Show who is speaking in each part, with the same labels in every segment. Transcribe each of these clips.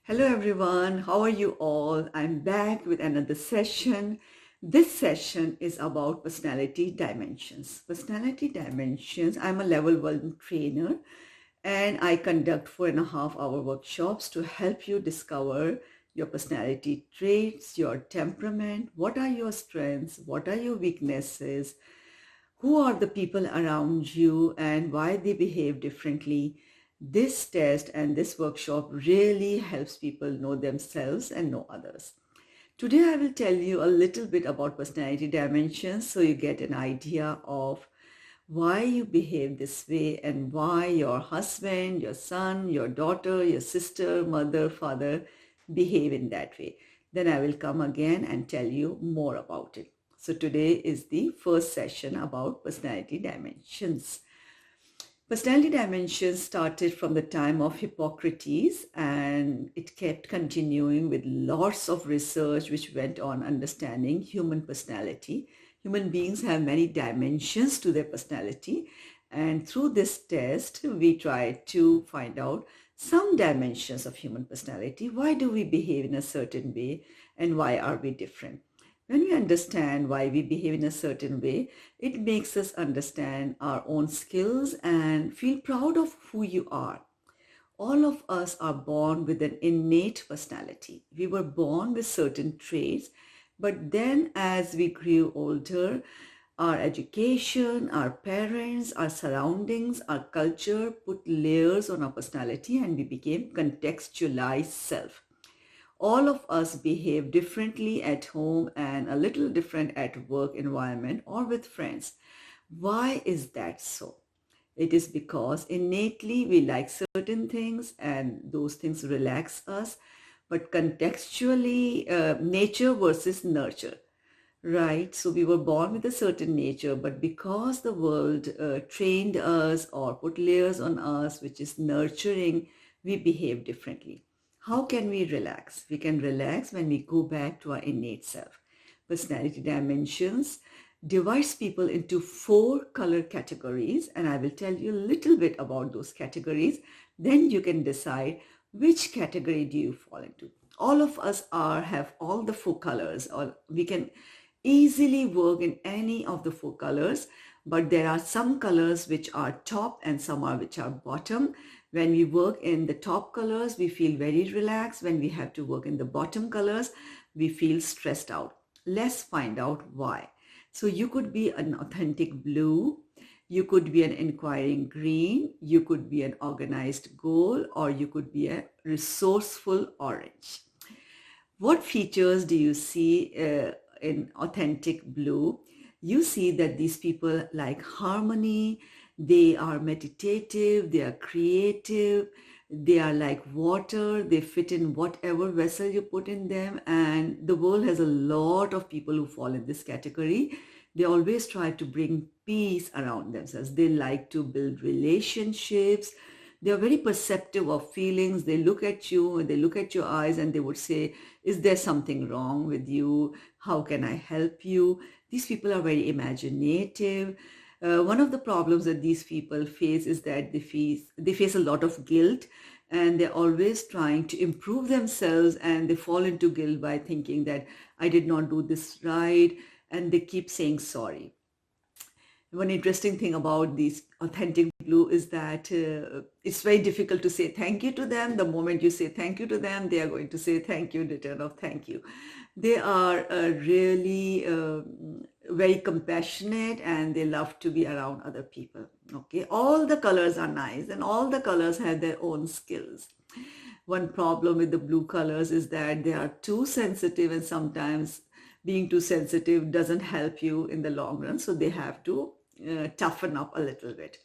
Speaker 1: Hello everyone, how are you all? I'm back with another session. This session is about personality dimensions. Personality dimensions, I'm a level 1 trainer and I conduct 4.5 hour workshops to help you discover your personality traits, your temperament, what are your strengths, what are your weaknesses, who are the people around you and why they behave differently. This test and this workshop really helps people know themselves and know others. Today, I will tell you a little bit about personality dimensions so you get an idea of why you behave this way and why your husband, your son, your daughter, your sister, mother, father behave in that way. Then I will come again and tell you more about it. So today is the first session about personality dimensions. Personality dimensions started from the time of Hippocrates and it kept continuing with lots of research which went on understanding human personality. Human beings have many dimensions to their personality, and through this test we try to find out some dimensions of human personality. Why do we behave in a certain way and why are we different? When we understand why we behave in a certain way, it makes us understand our own skills and feel proud of who you are. All of us are born with an innate personality. We were born with certain traits, but then as we grew older, our education, our parents, our surroundings, our culture put layers on our personality and we became contextualized self. All of us behave differently at home and a little different at work environment or with friends. Why is that so? It is because innately we like certain things and those things relax us, but contextually, nature versus nurture, right? So we were born with a certain nature, but because the world trained us or put layers on us, which is nurturing, we behave differently. How can we relax? We can relax when we go back to our innate self. Personality dimensions divides people into 4 color categories, and I will tell you a little bit about those categories. Then you can decide which category do you fall into. All of us have all the 4 colors, or we can easily work in any of the 4 colors, but there are some colors which are top and some are which are bottom. When we work in the top colors, we feel very relaxed. When we have to work in the bottom colors, we feel stressed out. Let's find out why. So you could be an authentic blue, you could be an inquiring green, you could be an organized gold, or you could be a resourceful orange. What features do you see in authentic blue? You see that these people like harmony, they are meditative, they are creative, they are like water, they fit in whatever vessel you put in them, and the world has a lot of people who fall in this category. They always try to bring peace around themselves. They like to build relationships. They are very perceptive of feelings. They look at you, they look at your eyes, and they would say, is there something wrong with you? How can I help you? These people are very imaginative. One of the problems that these people face is that they face a lot of guilt, and they're always trying to improve themselves, and they fall into guilt by thinking that I did not do this right, and they keep saying sorry. One interesting thing about these authentic blue is that it's very difficult to say thank you to them. The moment you say thank you to them, they are going to say thank you in return of thank you. They are really very compassionate and they love to be around other people. Okay, all the colors are nice and all the colors have their own skills. One problem with the blue colors is that they are too sensitive, and sometimes being too sensitive doesn't help you in the long run. So they have to toughen up a little bit.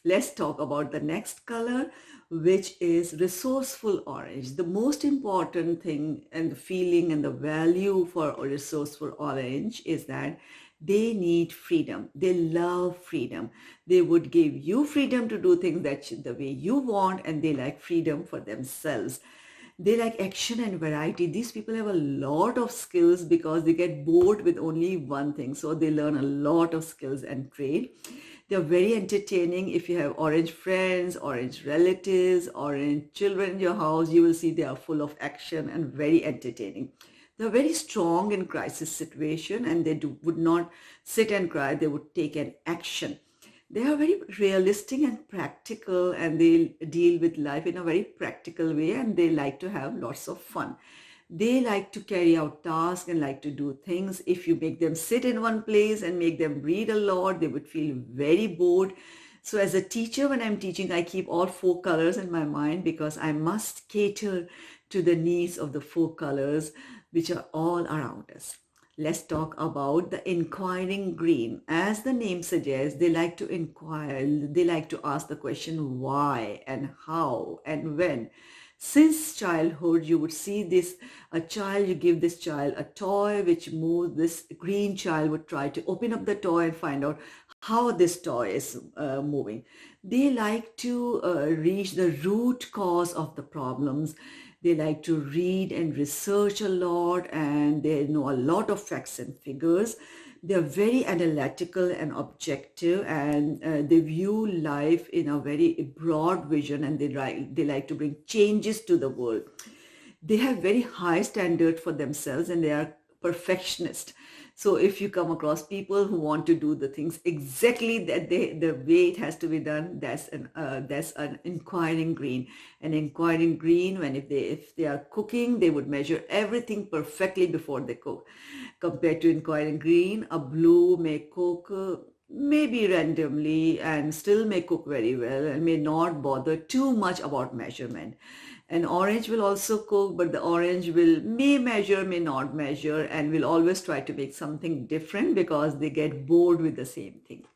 Speaker 1: Let's talk about the next color, which is resourceful orange. The most important thing and the feeling and the value for a resourceful orange is that they need freedom. They love freedom. They would give you freedom to do things that the way you want, and they like freedom for themselves. They like action and variety. These people have a lot of skills because they get bored with only one thing. So they learn a lot of skills and trade. They're very entertaining. If you have orange friends, orange relatives, orange children in your house, you will see they are full of action and very entertaining. They're very strong in crisis situation, and would not sit and cry. They would take an action. They are very realistic and practical, and they deal with life in a very practical way, and they like to have lots of fun. They like to carry out tasks and like to do things. If you make them sit in one place and make them read a lot, they would feel very bored. So as a teacher, when I'm teaching, I keep all four colors in my mind because I must cater to the needs of the four colors which are all around us. Let's talk about the inquiring green. As the name suggests, they like to inquire, they like to ask the question why and how and when. Since childhood, you would see this, a child, you give this child a toy which moves, this green child would try to open up the toy and find out how this toy is moving. They like to reach the root cause of the problems. They like to read and research a lot, and they know a lot of facts and figures. They're very analytical and objective, and they view life in a very broad vision, and they like to bring changes to the world. They have very high standard for themselves, and they are perfectionist. So if you come across people who want to do the things exactly the way it has to be done, that's an inquiring green. An inquiring green, when if they are cooking, they would measure everything perfectly before they cook. Compared to inquiring green, a blue may cook maybe randomly and still may cook very well and may not bother too much about measurement. An orange will also cook, but the orange may measure, may not measure, and will always try to make something different because they get bored with the same thing.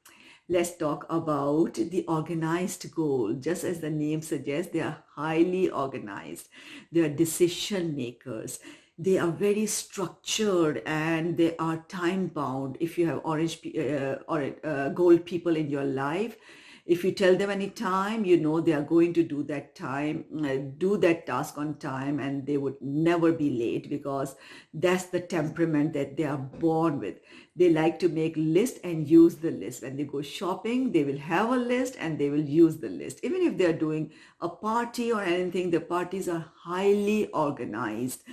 Speaker 1: Let's talk about the organized goal. Just as the name suggests, they are highly organized. They are decision makers. They are very structured, and they are time bound. If you have gold people in your life, if you tell them any time, you know they are going to do that task on time, and they would never be late because that's the temperament that they are born with. They like to make list and use the list. When they go shopping, they will have a list and they will use the list. Even if they're doing a party or anything, the parties are highly organized.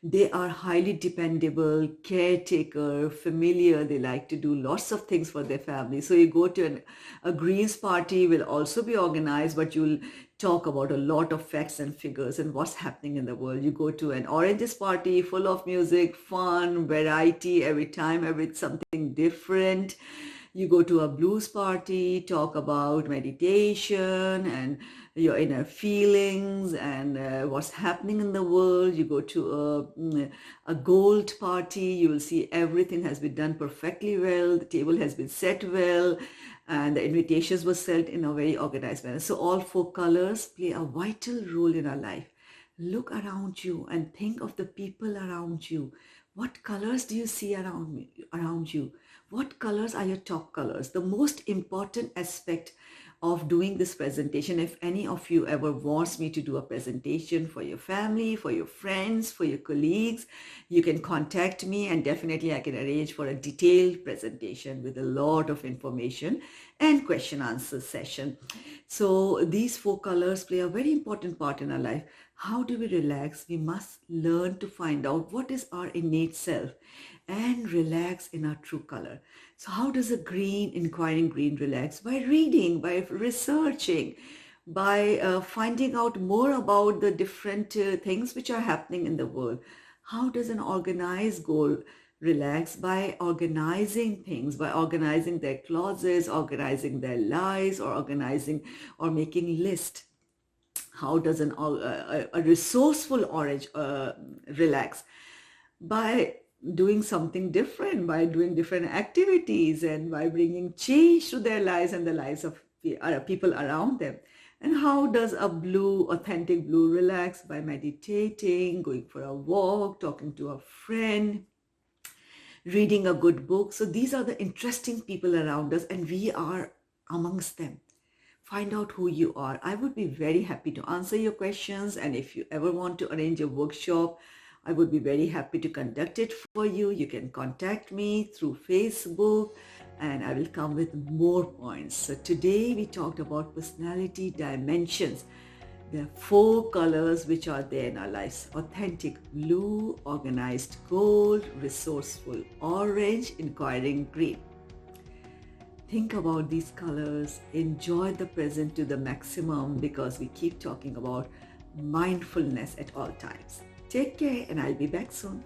Speaker 1: They are highly dependable, caretaker, familiar. They like to do lots of things for their family. So you go to a Greens party, will also be organized, but you'll talk about a lot of facts and figures and what's happening in the world. You go to an Oranges party, full of music, fun, variety, every time, something different. You go to a blues party, talk about meditation and your inner feelings and what's happening in the world. You go to a gold party, you will see everything has been done perfectly well. The table has been set well, and the invitations were set in a very organized manner. So all four colors play a vital role in our life. Look around you and think of the people around you. What colors do you see around you? What colors are your top colors? The most important aspect of doing this presentation, if any of you ever wants me to do a presentation for your family, for your friends, for your colleagues, you can contact me, and definitely I can arrange for a detailed presentation with a lot of information and question answer session. So these four colors play a very important part in our life. How do we relax? We must learn to find out what is our innate self and relax in our true color. So how does a inquiring green relax? By reading, by researching, by finding out more about the different things which are happening in the world. How does an organized goal relax? By organizing things, by organizing their closets, organizing their lives, or organizing or making lists. How does a resourceful orange relax? By doing something different, by doing different activities, and by bringing change to their lives and the lives of people around them. And how does a authentic blue relax? By meditating, going for a walk, talking to a friend, reading a good book. So these are the interesting people around us, and we are amongst them. Find out who you are. I would be very happy to answer your questions, and if you ever want to arrange a workshop, I would be very happy to conduct it for you. You can contact me through Facebook, and I will come with more points. So today we talked about personality dimensions. There are 4 colors which are there in our lives: authentic blue, organized gold, resourceful orange, inquiring green. Think about these colors, enjoy the present to the maximum, because we keep talking about mindfulness at all times. Take care, and I'll be back soon.